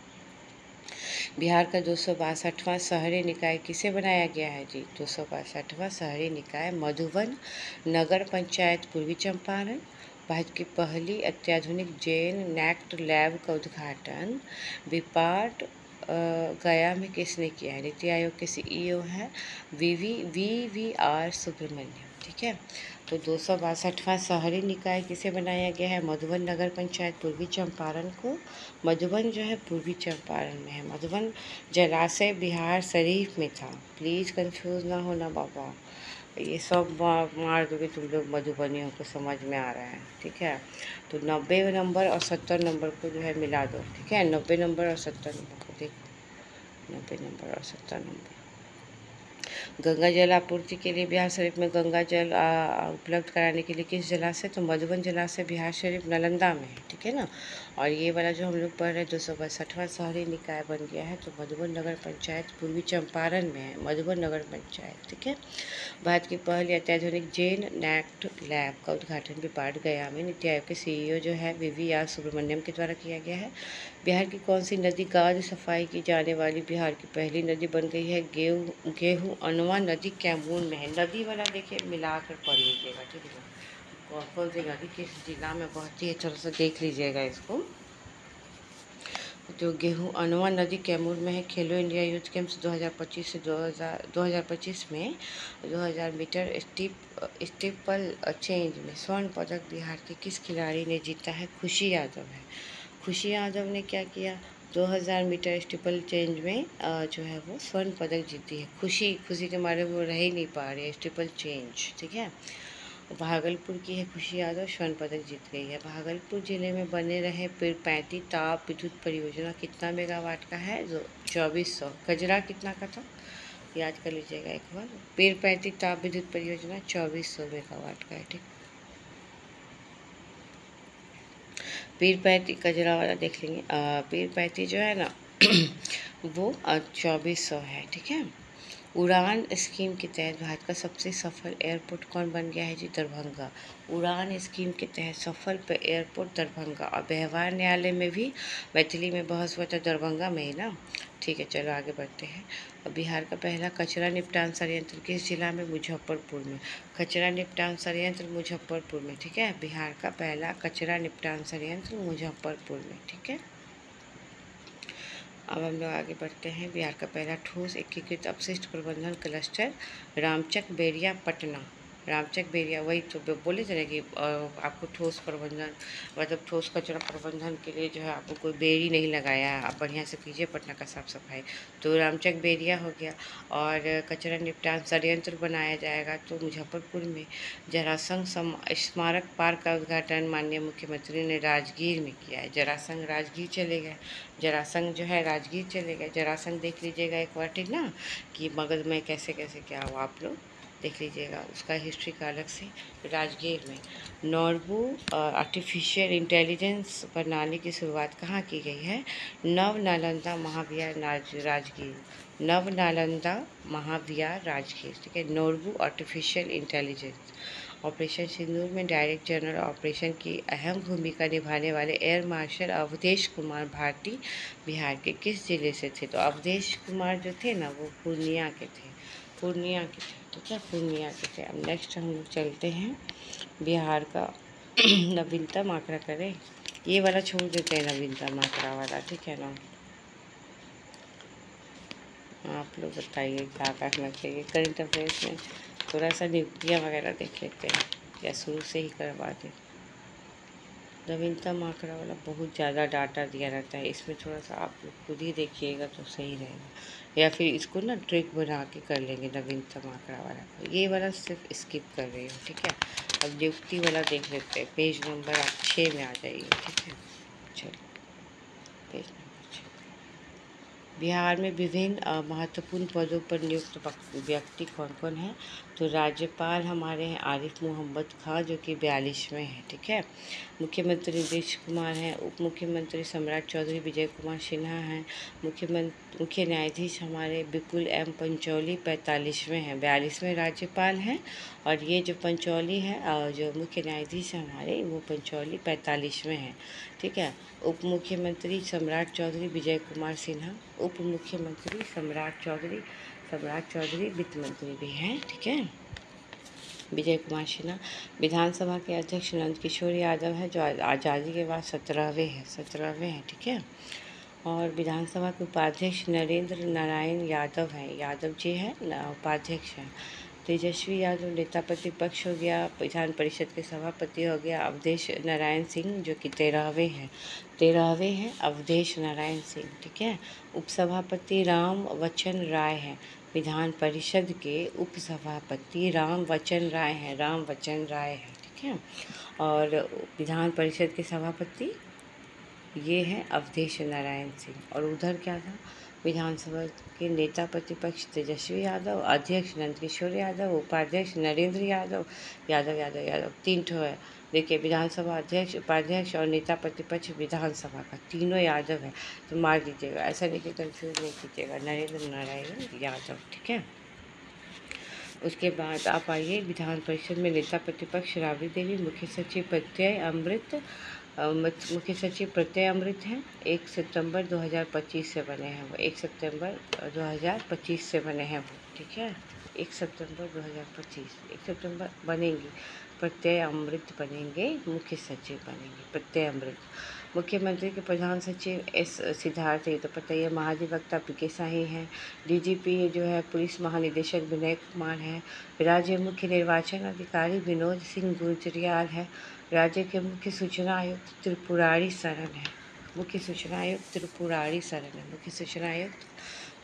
बिहार का 262वां शहरी निकाय किसे बनाया गया है जी? 262वां शहरी निकाय मधुबन नगर पंचायत पूर्वी चंपारण। भारत की पहली अत्याधुनिक जैन नेक्ट लैब का उद्घाटन विपाट गया में किसने किया है? नीति आयोग के CEO है VVR सुब्रमण्यम। ठीक है। तो 262वां शहरी निकाय किसे बनाया गया है? मधुबन नगर पंचायत पूर्वी चंपारण को। मधुबन जो है पूर्वी चंपारण में है। मधुबन जलाशय बिहार शरीफ में था। प्लीज़ कंफ्यूज ना होना बाबा, ये सब मार दोगे तुम लोग मधुबनियों को, समझ में आ रहा है। ठीक है। तो 90 नंबर और 70 नंबर को जो है मिला दो। ठीक है। 90 नंबर और 70 नंबर को देखो, 90 नंबर और 70 नंबर। गंगा जल आपूर्ति के लिए बिहार शरीफ में गंगा जल उपलब्ध कराने के लिए किस जलाशय? तो मधुबन जलाशय बिहार शरीफ नालंदा में है। ठीक है ना। और ये वाला जो हम लोग पढ़ रहे हैं 262वां शहरी निकाय बन गया है, तो मधुबन नगर पंचायत पूर्वी चंपारण में है, मधुबन नगर पंचायत। ठीक है। भारत की पहली अत्याधुनिक जैन नेक्ट लैब का उद्घाटन विपाट गया में नीति आयोग के CEO जो है VVR सुब्रमण्यम के द्वारा किया गया है। बिहार की कौन सी नदी गाद सफाई की जाने वाली बिहार की पहली नदी बन गई है? गेहूँ अनवा नदी कैमूर में है। नदी वाला देखिए मिला कर पढ़ लीजिएगा। ठीक है। कौन कौन सी नदी किस जिला में बहती है थोड़ा सा देख लीजिएगा इसको। तो गेहूँ अनवा नदी कैमूर में है। खेलो इंडिया यूथ गेम्स 2025 से 2025 में 2000 मीटर स्टीपल चेंज में स्वर्ण पदक बिहार के किस खिलाड़ी ने जीता है? खुशी यादव है। खुशी यादव ने क्या किया, 2000 मीटर स्टीपल चेंज में जो है वो स्वर्ण पदक जीती है। खुशी खुशी के मारे वो रह ही नहीं पा रही है, स्टीपल चेंज, ठीक है। भागलपुर की है खुशी यादव, स्वर्ण पदक जीत गई है। भागलपुर जिले में बने रहे पीरपैंती ताप विद्युत परियोजना कितना मेगावाट का है, जो 2400। कजरा कितना का था, याद कर लीजिएगा एक बार। पीरपैंती ताप विद्युत परियोजना 2400 मेगावाट का है, ठीक। पीरपैंती कजरा वाला देख लेंगे। पीरपैंती जो है ना वो 2400 है, ठीक है। उड़ान स्कीम के तहत भारत का सबसे सफल एयरपोर्ट कौन बन गया है जी, दरभंगा। उड़ान स्कीम के तहत सफल एयरपोर्ट दरभंगा। और व्यवहार न्यायालय में भी मैथिली में बहस हुआ था, दरभंगा में ही ना। ठीक है, चलो आगे बढ़ते हैं। और बिहार का पहला कचरा निपटान संयंत्र किस जिला में, मुजफ्फरपुर में। कचरा निपटान संयंत्र मुजफ्फरपुर में, ठीक है। बिहार का पहला कचरा निपटान संयंत्र मुजफ्फरपुर में, ठीक है। अब हम लोग आगे बढ़ते हैं। बिहार का पहला ठोस एकीकृत अपशिष्ट प्रबंधन क्लस्टर रामचक बेरिया पटना। रामचक बेरिया, वही तो बोले थे ना कि आपको ठोस प्रबंधन मतलब ठोस कचरा प्रबंधन के लिए जो है आपको कोई बेरी नहीं लगाया, आप बढ़िया से कीजिए पटना का साफ सफाई। तो रामचक बेरिया हो गया। और कचरा निपटान संयंत्र बनाया जाएगा तो मुजफ्फरपुर में। जरासंघ स्मारक पार्क का उद्घाटन माननीय मुख्यमंत्री ने राजगीर में किया है। जरासंघ राजगीर चले गए, जरासंघ जो है राजगीर चले गए। जरासंघ देख लीजिएगा एक बार, ठीक ना, कि मगध में कैसे कैसे क्या हुआ, आप लोग देख लीजिएगा उसका हिस्ट्री का अलग से। राजगीर में नॉर्बू आर्टिफिशियल इंटेलिजेंस प्रणाली की शुरुआत कहाँ की गई है, नव नालंदा महाविहार राजगीर। नव नालंदा महाविहार राजगीर, ठीक है। Norbu artificial intelligence. ऑपरेशन सिंदूर में डायरेक्ट जनरल ऑपरेशन की अहम भूमिका निभाने वाले एयर मार्शल अवधेश कुमार भारती बिहार के किस जिले से थे, तो अवधेश कुमार जो थे ना वो पूर्णिया के थे, पूर्णिया के थे, ठीक है, पूर्णिया के थे। अब नेक्स्ट हम लोग चलते हैं बिहार का नवीनतम आंकड़ा करें, ये वाला छोड़ देते हैं नवीनतम आंकड़ा वाला, ठीक है ना। आप लोग बताइए क्या करना चाहिए। करंट अफेयर्स में थोड़ा सा नियुक्तियाँ वगैरह देख लेते हैं या शुरू से ही करवा दें। नवीनतम आंकड़ा वाला बहुत ज़्यादा डाटा दिया रहता है, इसमें थोड़ा सा आप लोग खुद ही देखिएगा तो सही रहेगा, या फिर इसको ना ट्रिक बना के कर लेंगे नवीनतम आंकड़ा वाला। ये वाला सिर्फ स्किप कर रही हूँ, ठीक है। अब नियुक्ति वाला देख लेते हैं, पेज नंबर आप 6 में आ जाइए, ठीक है। चलो पेज नंबर 6। बिहार में विभिन्न महत्वपूर्ण पदों पर नियुक्त व्यक्ति कौन कौन है, तो राज्यपाल हमारे हैं आरिफ मोहम्मद खां जो कि 42वें हैं, ठीक है। मुख्यमंत्री नीतीश कुमार हैं। उप मुख्यमंत्री सम्राट चौधरी विजय कुमार सिन्हा हैं। मुख्य न्यायाधीश हमारे विपुल एम पंचौली 45वें हैं, 42वें राज्यपाल हैं। और ये जो पंचौली है जो मुख्य न्यायाधीश हैं हमारे, वो पंचौली 45वें हैं, ठीक है। उप मुख्यमंत्री सम्राट चौधरी विजय कुमार सिन्हा। उप मुख्यमंत्री सम्राट चौधरी वित्त मंत्री भी हैं, ठीक है, विजय कुमार सिन्हा। विधानसभा के अध्यक्ष नंद किशोर यादव है जो आज़ादी के बाद 17वें हैं, ठीक है। और विधानसभा के उपाध्यक्ष नरेंद्र नारायण यादव हैं, यादव जी हैं उपाध्यक्ष हैं। तेजस्वी यादव नेता प्रतिपक्ष हो गया। विधान परिषद के सभापति हो गया अवधेश नारायण सिंह जो कि 13वें हैं अवधेश नारायण सिंह, ठीक है। उपसभापति राम वचन राय हैं। विधान परिषद के उपसभापति राम वचन राय हैं, ठीक है। और विधान परिषद के सभापति ये हैं अवधेश नारायण सिंह। और उधर क्या था, विधानसभा के नेता प्रतिपक्ष तेजस्वी यादव, अध्यक्ष नंदकिशोर यादव, उपाध्यक्ष नरेंद्र यादव 3 ठो है। देखिए विधानसभा अध्यक्ष, उपाध्यक्ष और नेता प्रतिपक्ष विधानसभा का तीनों यादव है, तो मार दीजिएगा, ऐसा नहीं कि कंफ्यूज नहीं कीजिएगा, नरेंद्र नारायण यादव, ठीक है। उसके बाद आप आइए विधान परिषद में नेता प्रतिपक्ष राबड़ी देवी, मुख्य सचिव प्रत्यय अमृत हैं। 1 सितंबर 2025 से बने हैं वो, 1 सितंबर 2025 से बने हैं वो, ठीक है। 1 सितंबर 2025, 1 सितंबर बनेंगे, प्रत्यय अमृत बनेंगे, मुख्य सचिव बनेंगे प्रत्यय अमृत। मुख्यमंत्री के प्रधान सचिव एस सिद्धार्थ, ये तो पता ही है। महाधिवक्ता पीके साही हैं। डीजीपी जो है पुलिस महानिदेशक विनय कुमार हैं। राज्य मुख्य निर्वाचन अधिकारी विनोद सिंह गुजरियाल है। राज्य के मुख्य सूचना आयुक्त त्रिपुरारी शरण है। मुख्य सूचना आयुक्त त्रिपुरारी शरण है। मुख्य सूचना आयुक्त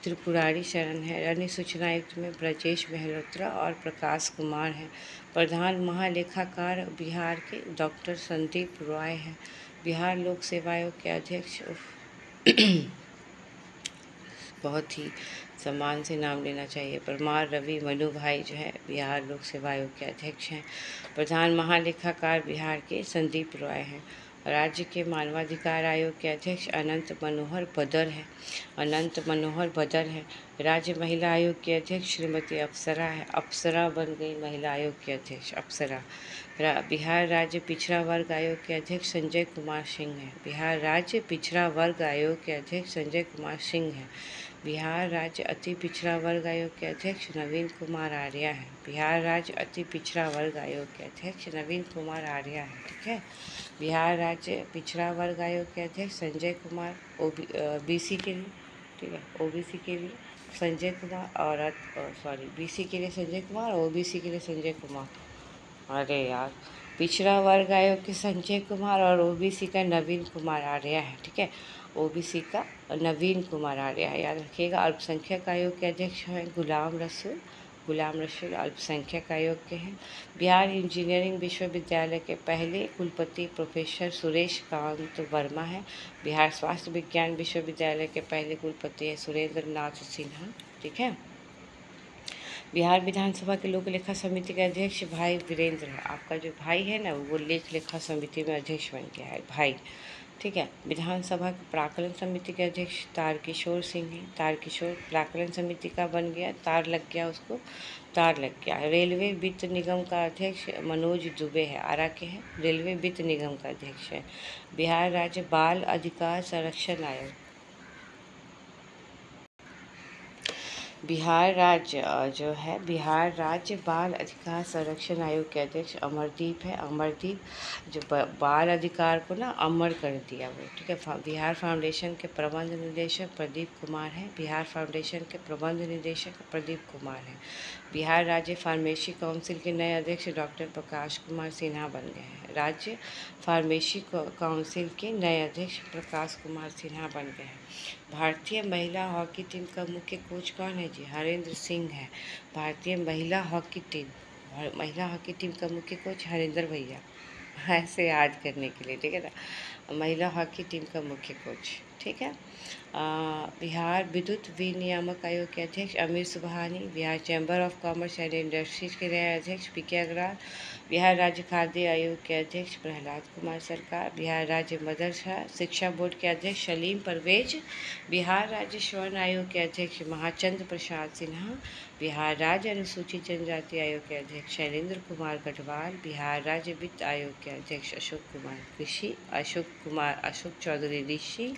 त्रिपुरारी शरण है। अन्य सूचना आयुक्त में ब्रजेश मेहरोत्रा और प्रकाश कुमार हैं। प्रधान महालेखाकार बिहार के डॉक्टर संदीप रॉय हैं। बिहार लोक सेवा आयोग के अध्यक्ष बहुत ही सम्मान से नाम लेना चाहिए। परमार रवि मनु भाई जो है बिहार लोक सेवा आयोग के अध्यक्ष हैं। प्रधान महालेखाकार बिहार के संदीप रॉय हैं। राज्य के मानवाधिकार आयोग के अध्यक्ष अनंत मनोहर बदर है। अनंत मनोहर बदर है। राज्य महिला आयोग की अध्यक्ष श्रीमती अप्सरा है। अप्सरा बन गई महिला आयोग की अध्यक्ष अप्सरा। बिहार राज्य पिछड़ा वर्ग आयोग के अध्यक्ष संजय कुमार सिंह हैं। बिहार राज्य पिछड़ा वर्ग आयोग के अध्यक्ष संजय कुमार सिंह हैं। बिहार राज्य अति पिछड़ा वर्ग आयोग के अध्यक्ष नवीन कुमार आर्या है। बिहार राज्य अति पिछड़ा वर्ग आयोग के अध्यक्ष नवीन कुमार आर्या है। ठीक है। बिहार राज्य पिछड़ा वर्ग आयोग के अध्यक्ष संजय कुमार बीसी के लिए, ठीक है, ओबीसी के लिए संजय कुमार और बीसी के लिए संजय कुमार, ओबीसी के लिए संजय कुमार। अरे यार, पिछड़ा वर्ग आयोग के संजय कुमार और ओबीसी का नवीन कुमार आर्या है। ठीक है, ओबीसी का नवीन कुमार आर्या है, याद रखिएगा। अल्पसंख्यक आयोग के अध्यक्ष हैं गुलाम रसूल अल्पसंख्यक आयोग के हैं। बिहार इंजीनियरिंग विश्वविद्यालय के पहले कुलपति प्रोफेसर सुरेश कांत वर्मा है। बिहार स्वास्थ्य विज्ञान विश्वविद्यालय के पहले कुलपति है सुरेंद्र नाथ सिन्हा। ठीक है। बिहार विधानसभा के लोक लेखा समिति के अध्यक्ष भाई वीरेंद्र है। आपका जो भाई है ना, वो लोक लेखा समिति में अध्यक्ष बन गया है भाई। ठीक है। विधानसभा के प्राक्कलन समिति के अध्यक्ष तारकिशोर सिंह हैं। तारकिशोर प्राक्कलन समिति का बन गया, तार लग गया। रेलवे वित्त निगम का अध्यक्ष मनोज दुबे है, आरा के हैं। रेलवे वित्त निगम का अध्यक्ष है। बिहार राज्य बाल अधिकार संरक्षण आयोग, बिहार राज्य जो है बिहार राज्य बाल अधिकार संरक्षण आयोग के अध्यक्ष अमरदीप है। अमरदीप जो बाल अधिकार को ना अमर कर दिया वो। ठीक है। बिहार फाउंडेशन के प्रबंध निदेशक प्रदीप कुमार हैं। बिहार फाउंडेशन के प्रबंध निदेशक प्रदीप कुमार हैं। बिहार राज्य फार्मेसी काउंसिल के नए अध्यक्ष डॉक्टर प्रकाश कुमार सिन्हा बन गए हैं। राज्य फार्मेसी काउंसिल के नए अध्यक्ष प्रकाश कुमार सिन्हा बन गए हैं। भारतीय महिला हॉकी टीम का मुख्य कोच कौन है जी? हरेंद्र सिंह है। भारतीय महिला हॉकी टीम का मुख्य कोच हरेंद्र भैया, ऐसे याद करने के लिए। ठीक है ना, महिला हॉकी टीम का मुख्य कोच। ठीक है। बिहार विद्युत विनियामक आयोग के अध्यक्ष अमीर Subhani. Bihar chamber of commerce and industries के नए अध्यक्ष पीके अग्रवाल। बिहार राज्य खाद्य आयोग के अध्यक्ष प्रहलाद कुमार सरकार। बिहार राज्य मदरसा शिक्षा बोर्ड के अध्यक्ष सलीम परवेज। बिहार राज्य स्वर्ण आयोग के अध्यक्ष महाचंद्र प्रसाद सिन्हा। बिहार राज्य अनुसूचित जनजाति आयोग के अध्यक्ष शैलेंद्र कुमार गढ़वाल। बिहार राज्य वित्त आयोग के अध्यक्ष अशोक चौधरी ऋषि।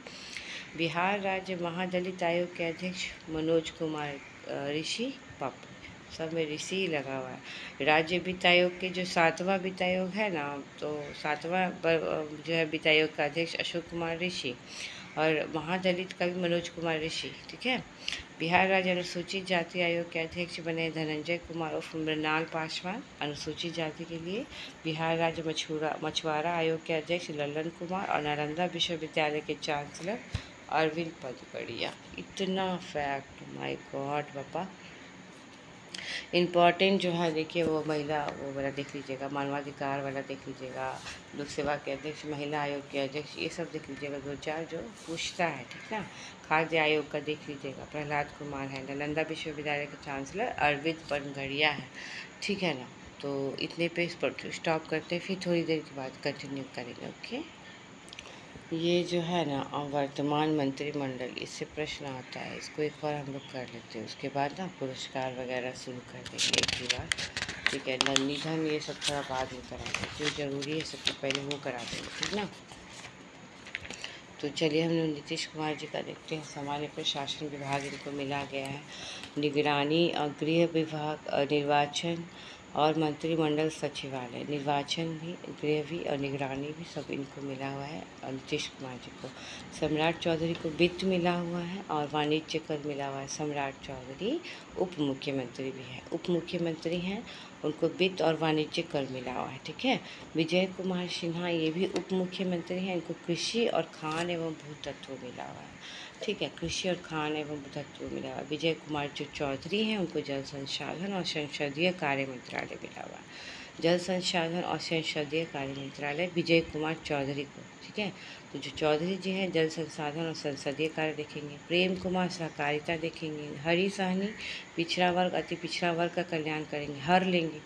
बिहार राज्य महादलित आयोग के अध्यक्ष मनोज कुमार ऋषि। बाप, सब में ऋषि ही लगा हुआ है। राज्य वित्त आयोग के जो 7वां वित्त आयोग है ना, तो 7वां जो है वित्त आयोग का अध्यक्ष अशोक कुमार ऋषि और महादलित का भी मनोज कुमार ऋषि। ठीक है। बिहार राज्य अनुसूचित जाति आयोग के अध्यक्ष बने धनंजय कुमार उर्फ मृणाल पासवान, अनुसूचित जाति के लिए। बिहार राज्य मछुआरा आयोग के अध्यक्ष ललन कुमार और नालंदा विश्वविद्यालय के चांसलर अरविंद पदकड़िया। इतना फैक्ट, माय गॉड बापा। इम्पॉर्टेंट जो है देखिए, वो महिला वो वाला देख लीजिएगा, मानवाधिकार वाला देख लीजिएगा, लोक सेवा के अध्यक्ष, महिला आयोग के अध्यक्ष, ये सब देख लीजिएगा 2-4 जो पूछता है। ठीक ना। खाद्य आयोग का देख लीजिएगा, प्रहलाद कुमार है। नालंदा विश्वविद्यालय के चांसलर अरविंद पदकड़िया है। ठीक है ना। तो इतने पे स्टॉप करते हैं, फिर थोड़ी देर के बाद कंटिन्यू करेंगे। ओके। ये जो है ना वर्तमान मंत्रिमंडल, इससे प्रश्न आता है, इसको एक बार हम लोग कर लेते हैं, उसके बाद ना पुरस्कार वगैरह शुरू कर देंगे एक ही बार। ठीक है। निधन ये सब थोड़ा बाद में कराएंगे, जो ज़रूरी है सबसे पहले वो करा देंगे। ठीक ना। तो चलिए हम लोग नीतीश कुमार जी का देखते हैं। सामान्य प्रशासन विभाग इनको मिला गया है। निगरानी गृह विभाग, निर्वाचन और मंत्रिमंडल सचिवालय, निर्वाचन भी, गृह भी और निगरानी भी सब इनको मिला हुआ है नीतीश कुमार जी को। सम्राट चौधरी को वित्त मिला हुआ है और वाणिज्य कर मिला हुआ है। सम्राट चौधरी उप मुख्यमंत्री भी हैं। उप मुख्यमंत्री हैं, उनको वित्त और वाणिज्य कर मिला हुआ है, ठीक है। विजय कुमार सिन्हा ये भी उप मुख्यमंत्री हैं, इनको कृषि और खान एवं भूतत्व मिला हुआ है, ठीक है। कृषि और खान एवं भूतत्व मिला हुआ है। विजय कुमार जो चौधरी हैं उनको जल संसाधन और संसदीय कार्य मंत्रालय मिला हुआ है। जल संसाधन और संसदीय कार्य मंत्रालय विजय कुमार चौधरी को, ठीक है। तो जो चौधरी जी हैं जल संसाधन और संसदीय कार्य देखेंगे। प्रेम कुमार सहकारिता देखेंगे। हरी सहनी पिछड़ा वर्ग अति पिछड़ा वर्ग का कल्याण करेंगे, हर लेंगे,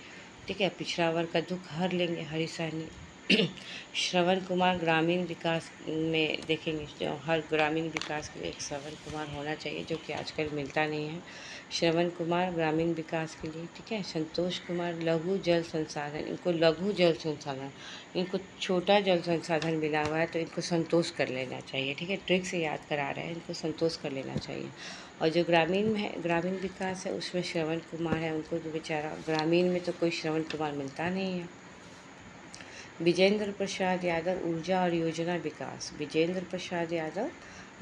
ठीक है। पिछड़ा वर्ग का दुख हर लेंगे हरी सहनी। श्रवण कुमार ग्रामीण विकास में देखेंगे, जो हर ग्रामीण विकास के लिए एक श्रवण कुमार होना चाहिए, जो कि आजकल मिलता नहीं है। श्रवण कुमार ग्रामीण विकास के लिए, ठीक है। संतोष कुमार लघु जल संसाधन, इनको लघु जल संसाधन, इनको छोटा जल संसाधन मिला हुआ है तो इनको संतोष कर लेना चाहिए, ठीक है। ट्रिक से याद करा रहे हैं, इनको संतोष कर लेना चाहिए। और जो ग्रामीण में है, ग्रामीण विकास है, उसमें श्रवण कुमार है, उनको तो बेचारा ग्रामीण में तो कोई श्रवण कुमार मिलता नहीं है। विजेंद्र प्रसाद यादव ऊर्जा और योजना विकास, विजेंद्र प्रसाद यादव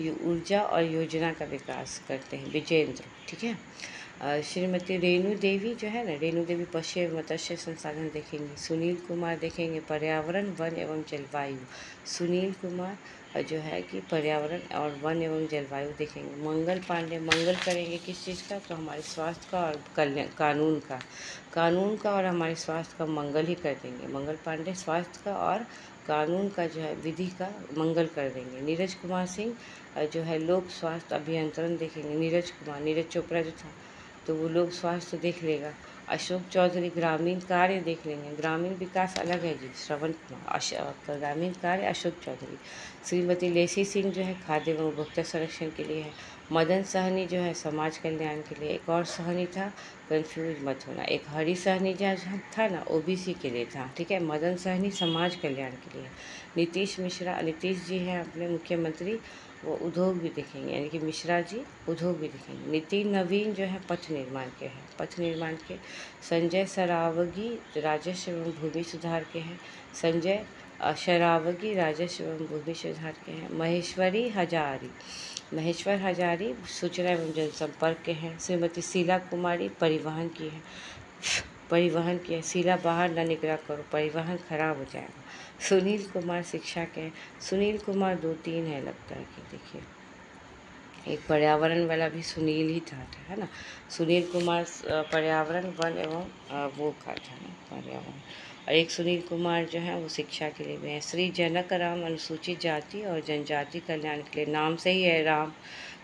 ये ऊर्जा और योजना का विकास करते हैं, विजेंद्र, ठीक है। श्रीमती रेणु देवी जो है ना, रेणु देवी पशु एवं मत्स्य संसाधन देखेंगे। सुनील कुमार देखेंगे पर्यावरण वन एवं जलवायु, सुनील कुमार जो है कि पर्यावरण और वन एवं जलवायु देखेंगे। मंगल पांडे मंगल करेंगे किस चीज़ का, तो हमारे स्वास्थ्य का और कल्याण कानून का और हमारे स्वास्थ्य का मंगल ही कर देंगे। मंगल पांडे स्वास्थ्य का और कानून का जो है विधि का मंगल कर देंगे। नीरज कुमार सिंह जो है लोक स्वास्थ्य अभियंत्रण देखेंगे। नीरज चोपड़ा जो था तो वो लोक स्वास्थ्य देख लेगा। अशोक चौधरी ग्रामीण कार्य देख लेंगे, ग्रामीण विकास अलग है जी। श्रवण कुमार ग्रामीण कार्य अशोक चौधरी। श्रीमती लेसी सिंह जो है खाद्य एवं उपभोक्ता संरक्षण के लिए है। मदन सहनी जो है समाज कल्याण के लिए। एक और सहनी था, कंफ्यूज मत होना, एक हरी सहनी जो था ना ओबीसी के लिए था, ठीक है। मदन सहनी समाज कल्याण के लिए। नीतीश मिश्रा, नीतीश जी हैं अपने मुख्यमंत्री, वो उद्योग भी देखेंगे, यानी कि मिश्रा जी उद्योग भी देखेंगे। नितिन नवीन जो है पथ निर्माण के हैं, पथ निर्माण के। संजय सरावगी राजस्व एवं भूमि सुधार के हैं, संजय शरावगी राजस्व एवं भूमि सुधार के हैं। महेश्वर हजारी सूचना एवं जनसंपर्क के हैं। श्रीमती शीला कुमारी परिवहन की है, परिवहन की है। शीला बाहर न निकला करो, परिवहन खराब हो जाएगा। सुनील कुमार शिक्षा के हैं। सुनील कुमार 2-3 है लगता है कि देखिए, एक पर्यावरण वाला भी सुनील ही था, है ना। सुनील कुमार पर्यावरण वन एवं वो का था ना पर्यावरण, और एक सुनील कुमार जो है वो शिक्षा के लिए भी हैं। श्री जनक राम अनुसूचित जाति और जनजाति कल्याण के लिए, नाम से ही है राम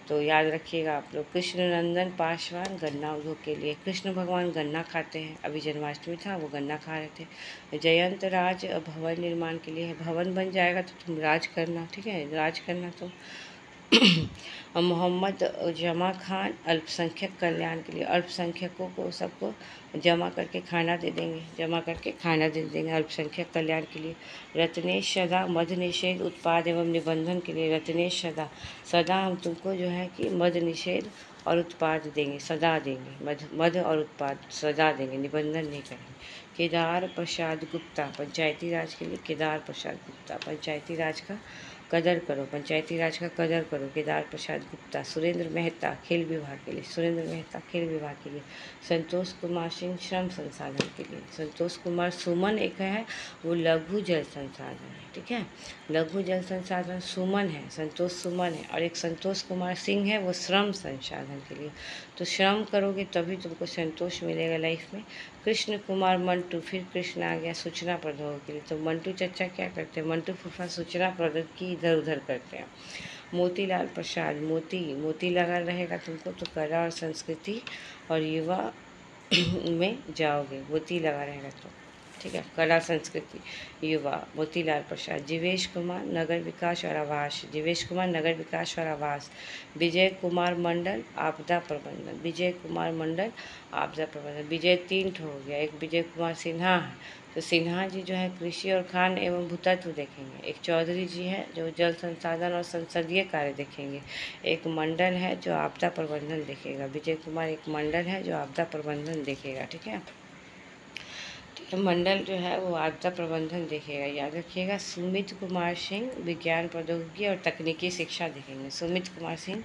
तो याद रखिएगा आप लोग। कृष्णनंदन पासवान गन्ना उद्योग के लिए, कृष्ण भगवान गन्ना खाते हैं, अभी जन्माष्टमी था वो गन्ना खा रहे थे। जयंत राज भवन निर्माण के लिए है, भवन बन जाएगा तो तुम राज करना, ठीक है, राज करना तुम। मोहम्मद जमा खान अल्पसंख्यक कल्याण के लिए, अल्पसंख्यकों को सबको जमा करके खाना दे देंगे, जमा करके खाना दे देंगे अल्पसंख्यक कल्याण के लिए। रत्नेश सदा मध निषेध उत्पाद एवं निबंधन के लिए, रत्नेश सदा हम तुमको जो है कि मध निषेध और उत्पाद देंगे, सदा देंगे, मध और उत्पाद सदा देंगे, निबंधन नहीं करेंगे। केदार प्रसाद गुप्ता पंचायती राज के लिए, केदार प्रसाद गुप्ता पंचायती राज का कदर करो, पंचायती राज का कदर करो, केदार प्रसाद गुप्ता। सुरेंद्र मेहता खेल विभाग के लिए, सुरेंद्र मेहता खेल विभाग के लिए। संतोष कुमार सिंह श्रम संसाधन के लिए। संतोष कुमार सुमन एक है, वो लघु जल संसाधन है, ठीक है, लघु जल संसाधन सुमन है, संतोष सुमन है। और एक संतोष कुमार सिंह है, वो श्रम संसाधन के लिए। तो श्रम करोगे तभी तुमको संतोष मिलेगा लाइफ में। कृष्ण कुमार मंटू, फिर कृष्ण आ गया सूचना प्रौद्योगिकी के लिए, तो मंटू चचा क्या करते हैं, मंटू फूफा सूचना प्रौद्योगिकी इधर उधर करते हैं। मोतीलाल प्रसाद, मोती लगा रहेगा तुमको तो कला और संस्कृति और युवा में जाओगे, मोती लगा रहेगा तो, ठीक है, कला संस्कृति युवा। मोतीलाल प्रसाद। जीवेश कुमार नगर विकास और आवास, जीवेश कुमार नगर विकास और आवास। विजय कुमार मंडल आपदा प्रबंधन, विजय कुमार मंडल आपदा प्रबंधन। विजय 3 ठो हो गया, एक विजय कुमार सिन्हा है, तो सिन्हा जी जो है कृषि और खान एवं भूतत्व देखेंगे। एक चौधरी जी है जो जल संसाधन और संसदीय कार्य देखेंगे। एक मंडल है जो आपदा प्रबंधन देखेगा, विजय कुमार एक मंडल है जो आपदा प्रबंधन देखेगा, ठीक है। मंडल जो है वो आपदा प्रबंधन देखेगा, याद रखिएगा। सुमित कुमार सिंह विज्ञान प्रौद्योगिकी और तकनीकी शिक्षा देखेंगे। सुमित कुमार सिंह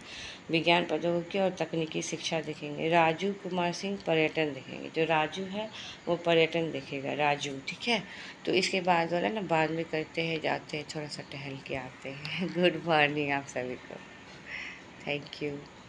विज्ञान प्रौद्योगिकी और तकनीकी शिक्षा देखेंगे। राजू कुमार सिंह पर्यटन देखेंगे। जो राजू है वो पर्यटन देखेगा, राजू, ठीक है। तो इसके बाद वाला ना बाद में करते हैं, जाते हैं थोड़ा सा टहल के आते हैं। गुड मॉर्निंग आप सभी को। Thank you.